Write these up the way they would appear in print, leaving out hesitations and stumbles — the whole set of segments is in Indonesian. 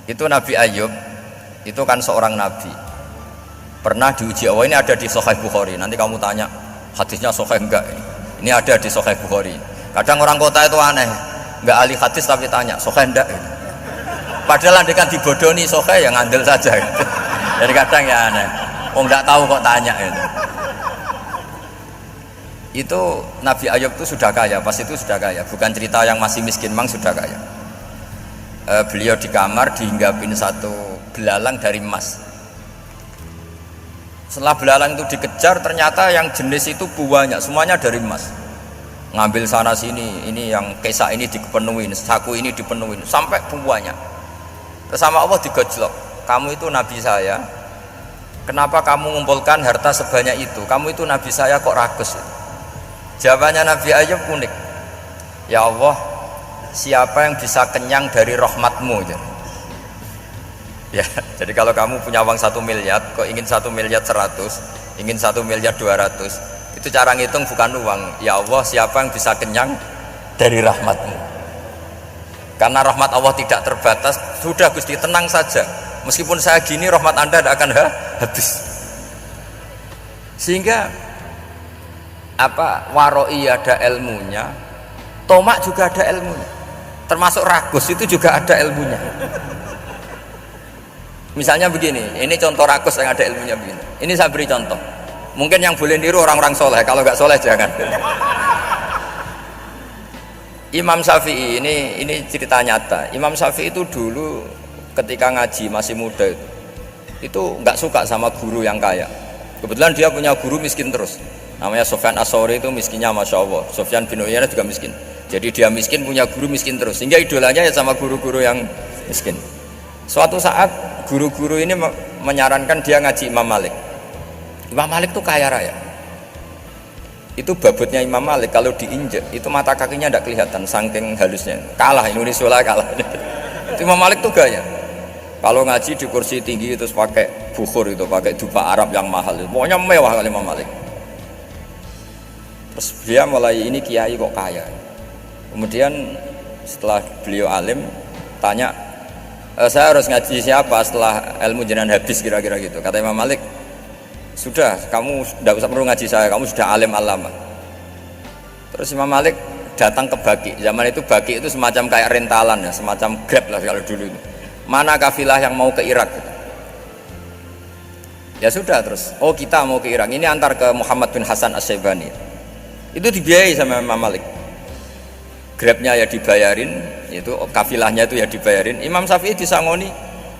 Itu Nabi Ayub itu kan seorang nabi. Pernah diuji Allah, ini ada di Sahih Bukhari. Nanti kamu tanya hadisnya sahih enggak? Ini ada di Sahih Bukhari. Kadang orang kota itu aneh, enggak ahli hadis tapi tanya sahih enggak? Padahal andai kan dibodoni sahih ya ngandel saja. Jadi kadang ya aneh. Oh enggak tahu kok tanya itu. Itu Nabi Ayub itu sudah kaya, pas itu sudah kaya. Bukan cerita yang masih miskin, memang sudah kaya. Beliau di kamar dihinggapin satu belalang dari emas. Setelah belalang itu dikejar, ternyata yang jenis itu banyak, semuanya dari emas. Ngambil sana sini, ini yang kesak ini dipenuhin, saku ini dipenuhin, sampai banyak. Terus sama Allah digojlok, kamu itu nabi saya, kenapa kamu mengumpulkan harta sebanyak itu? Kamu itu nabi saya kok rakus? Jawabannya Nabi Ayub unik. Ya Allah, siapa yang bisa kenyang dari rahmatmu? Ya, jadi kalau kamu punya uang 1 miliar, kok ingin 1 miliar 100, ingin 1 miliar 200, itu cara ngitung bukan uang. Ya Allah, siapa yang bisa kenyang dari rahmatmu? Karena rahmat Allah tidak terbatas. Sudah Gusti, tenang saja, meskipun saya gini, rahmat Anda tidak akan habis. Sehingga waroi ada ilmunya, tomak juga ada ilmunya, termasuk ragus itu juga ada ilmunya. Misalnya begini, ini contoh ragus yang ada ilmunya begini. Ini saya beri contoh. Mungkin yang boleh niru orang-orang soleh, kalau nggak soleh jangan. Imam Syafi'i ini cerita nyata. Imam Syafi'i itu dulu ketika ngaji masih muda itu nggak suka sama guru yang kaya. Kebetulan dia punya guru miskin terus. Namanya Sufyan As-Tsauri, itu miskinnya Masya Allah. Sufyan bin Uyainah juga miskin. Jadi dia miskin, punya guru miskin terus. Sehingga idolanya ya sama guru-guru yang miskin. Suatu saat guru-guru ini menyarankan dia ngaji Imam Malik. Imam Malik itu kaya raya. Itu babutnya Imam Malik kalau diinjek itu mata kakinya tidak kelihatan saking halusnya. Kalah Indonesia lah, kalah. Imam Malik tuh gaya. Kalau ngaji di kursi tinggi terus pakai bukhur itu, pakai dupa Arab yang mahal. Pokoknya mewah kali Imam Malik. Terus dia mulai ini kiai kok kaya. Kemudian setelah beliau alim tanya, saya harus ngaji siapa setelah ilmu jenengan habis kira-kira gitu. Kata Imam Malik, sudah kamu tidak usah perlu ngaji saya, kamu sudah alim alama. Terus Imam Malik datang ke Baki. Zaman itu Baki itu semacam kayak rentalan ya, semacam Grab lah kalau dulu itu. Mana kafilah yang mau ke Irak? Ya sudah terus. Oh kita mau ke Irak. Ini antar ke Muhammad bin Hasan As-Syaibani. Itu dibiayai sama Imam Malik. Grabnya ya dibayarin, itu kafilahnya itu ya dibayarin. Imam Syafi'i disangoni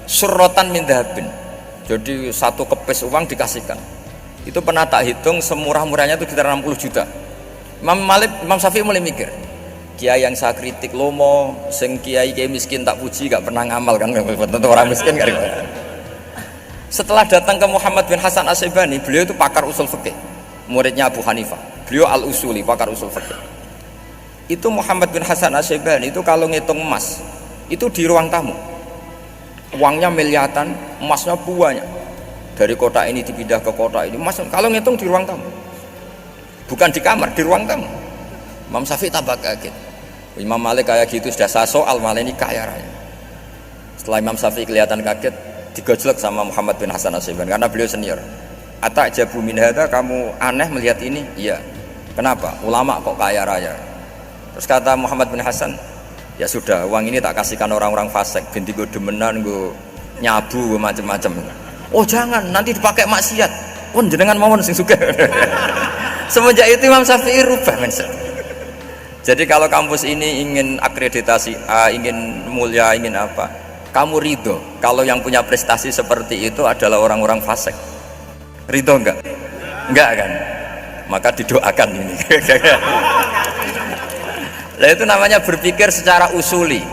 surrotan min dhahabin. Jadi satu kepes uang dikasihkan. Itu pernah tak hitung semurah-murahnya itu sekitar 60 juta. Imam Syafi'i mulai mikir, kiai yang saya kritik lomo, sing kiai miskin tak puji, gak pernah ngamal kan, tentu orang miskin kan. Setelah datang ke Muhammad bin Hasan As-Syaibani, beliau itu pakar usul fikih, muridnya Abu Hanifah. Beliau al-usuli, pakar usul fikih. Itu Muhammad bin Hasan As-Syaibani itu kalau ngitung emas, itu di ruang tamu. Uangnya miliaran, emasnya banyak. Dari kota ini dipindah ke kota ini, emas kalau ngitung di ruang tamu. Bukan di kamar, di ruang tamu. Imam Syafi'i tambah kaget. Imam Malik kayak gitu sudah saya soal, malah ini kaya raya. Setelah Imam Syafi'i kelihatan kaget, digojlok sama Muhammad bin Hasan As-Syaibani karena beliau senior. Atajabu min hadza, kamu aneh melihat ini? Iya. Kenapa? Ulama kok kaya raya. Terus kata Muhammad bin Hasan, ya sudah, uang ini tak kasihkan orang-orang fasik, ganti gue demenan, gue nyabu, gue macam-macam. Oh jangan, nanti dipakai maksiat. Pun jenengan mawon sing sugih. Semenjak itu Imam Syafi'i rubah mindset. Jadi kalau kampus ini ingin akreditasi A, ingin mulia, ingin apa, kamu ridho kalau yang punya prestasi seperti itu adalah orang-orang fasik. Ridho enggak? Enggak kan? Maka didoakan ini. Nah itu namanya berpikir secara usuli.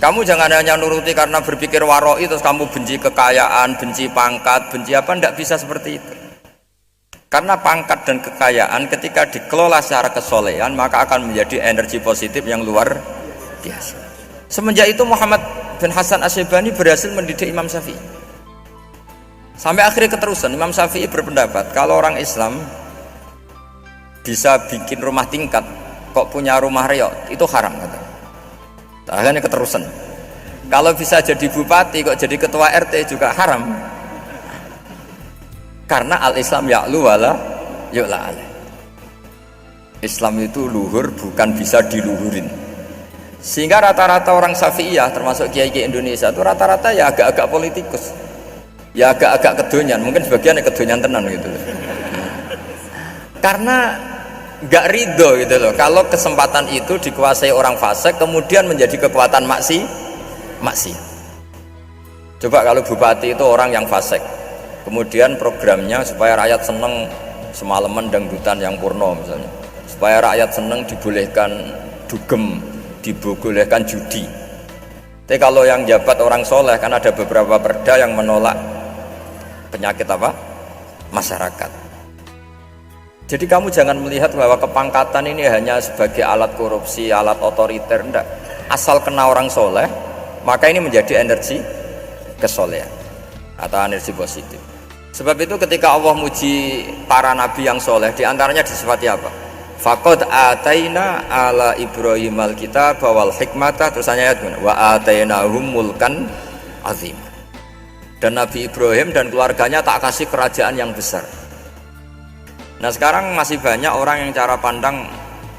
Kamu jangan hanya nuruti karena berpikir waroi terus kamu benci kekayaan, benci pangkat, benci apa, enggak bisa seperti itu. Karena pangkat dan kekayaan ketika dikelola secara kesolehan maka akan menjadi energi positif yang luar biasa. Semenjak itu Muhammad bin Hasan As-Syaibani berhasil mendidik Imam Syafi'i. Sampai akhirnya keterusan Imam Syafi'i berpendapat kalau orang Islam bisa bikin rumah tingkat kok punya rumah reot itu haram kata. Akhirnya keterusan Kalau bisa jadi bupati kok jadi ketua RT juga haram. Karena al-Islam ya'lu wala yu'la alaih. Islam itu luhur bukan bisa diluhurin. Sehingga rata-rata orang Syafi'iyah termasuk kiai-kiai Indonesia itu rata-rata ya agak-agak politikus. Ya agak-agak kedonyan, mungkin sebagian kedonyan tenan gitu. Karena nggak ridho gitu loh kalau kesempatan itu dikuasai orang fasik kemudian menjadi kekuatan maksiat. Coba kalau bupati itu orang yang fasik, kemudian programnya supaya rakyat seneng semalaman dangdutan yang purno misalnya, supaya rakyat seneng dibolehkan dugem, dibolehkan judi. Tapi kalau yang jabat orang soleh kan ada beberapa perda yang menolak penyakit apa? Masyarakat. Jadi kamu jangan melihat bahwa kepangkatan ini hanya sebagai alat korupsi, alat otoriter, enggak. Asal kena orang soleh, maka ini menjadi energi kesolehan atau energi positif. Sebab itu ketika Allah muji para nabi yang soleh, diantaranya disifati apa? Faqad ataina ala Ibrahim al-kitab wal hikmata, terusannya ayat wa atainahum mulkan azim. Dan Nabi Ibrahim dan keluarganya tak kasih kerajaan yang besar. Nah sekarang masih banyak orang yang cara pandang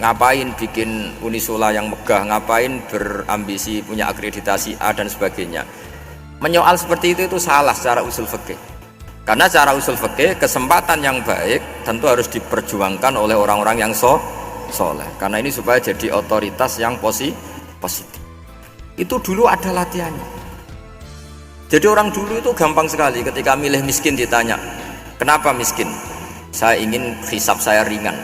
ngapain bikin unisula yang megah, ngapain berambisi punya akreditasi A dan sebagainya. Menyoal seperti itu salah secara usul fikih. Karena secara usul fikih kesempatan yang baik tentu harus diperjuangkan oleh orang-orang yang soleh. Karena ini supaya jadi otoritas yang positif. Itu dulu ada latihannya. Jadi orang dulu itu gampang sekali ketika milih miskin ditanya, kenapa miskin? Saya ingin hisab saya ringan.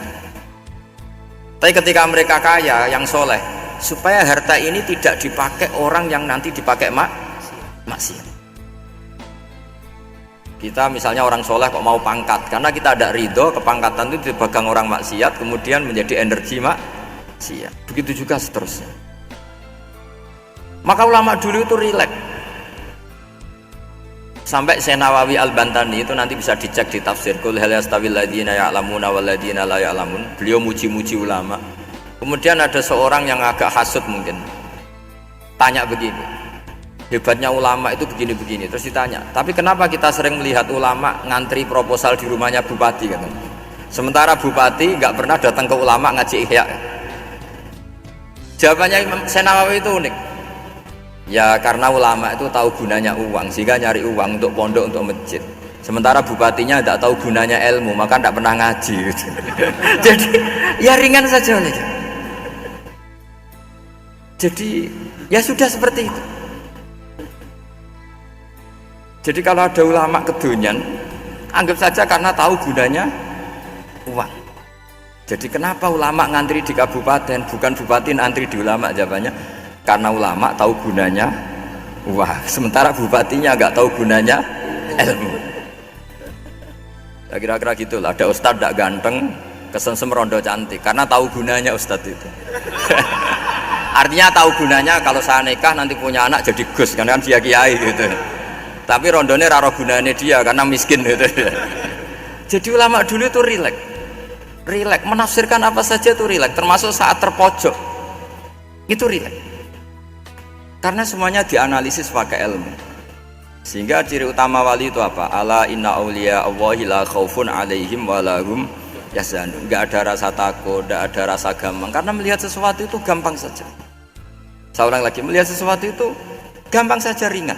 Tapi ketika mereka kaya yang soleh, supaya harta ini tidak dipakai orang yang nanti dipakai maksiat. Kita misalnya orang soleh kok mau pangkat, karena kita ada ridho kepangkatan itu dipegang orang maksiat, kemudian menjadi energi maksiat. Begitu juga seterusnya. Maka ulama dulu itu rileks. Sampai Syekh Nawawi Al-Bantani itu nanti bisa dicek di tafsir Qul hal yastawil ladzina ya'lamuna wal ladzina la ya'lamun. Beliau muji-muji ulama. Kemudian ada seorang yang agak hasud mungkin, tanya begini, hebatnya ulama itu begini-begini. Terus ditanya, tapi kenapa kita sering melihat ulama ngantri proposal di rumahnya bupati kan? Sementara bupati nggak pernah datang ke ulama ngaji ihya. Jawabannya Syekh Nawawi itu unik. Ya karena ulama itu tahu gunanya uang, sehingga nyari uang untuk pondok, untuk masjid. Sementara bupatinya tidak tahu gunanya ilmu, maka tidak pernah ngaji gitu. Jadi ya ringan saja oleh. Jadi ya sudah seperti itu. Jadi kalau ada ulama kedonyan, anggap saja karena tahu gunanya uang. Jadi kenapa ulama ngantri di kabupaten, bukan bupati ngantri di ulama? Jawabannya karena ulama tahu gunanya uang, sementara bupatinya nggak tahu gunanya ilmu. Ya, kira-kira gitulah. Ada ustadz tidak ganteng, kesensem rondo cantik, karena tahu gunanya ustadz itu. Artinya tahu gunanya kalau saya nikah nanti punya anak jadi gus, karena kan dia kiai gitu. Tapi rondone raro gunanya dia karena miskin gitu. Jadi ulama dulu itu rileks, menafsirkan apa saja itu rileks, termasuk saat terpojok itu rileks. Karena semuanya dianalisis pakai ilmu. Sehingga ciri utama wali itu apa? Ala inna awliya Allahi la khaufun alaihim walahum yahzanun. Enggak ada rasa takut, enggak ada rasa gampang. Karena melihat sesuatu itu gampang saja. Saya ulang lagi, melihat sesuatu itu gampang saja, ringan.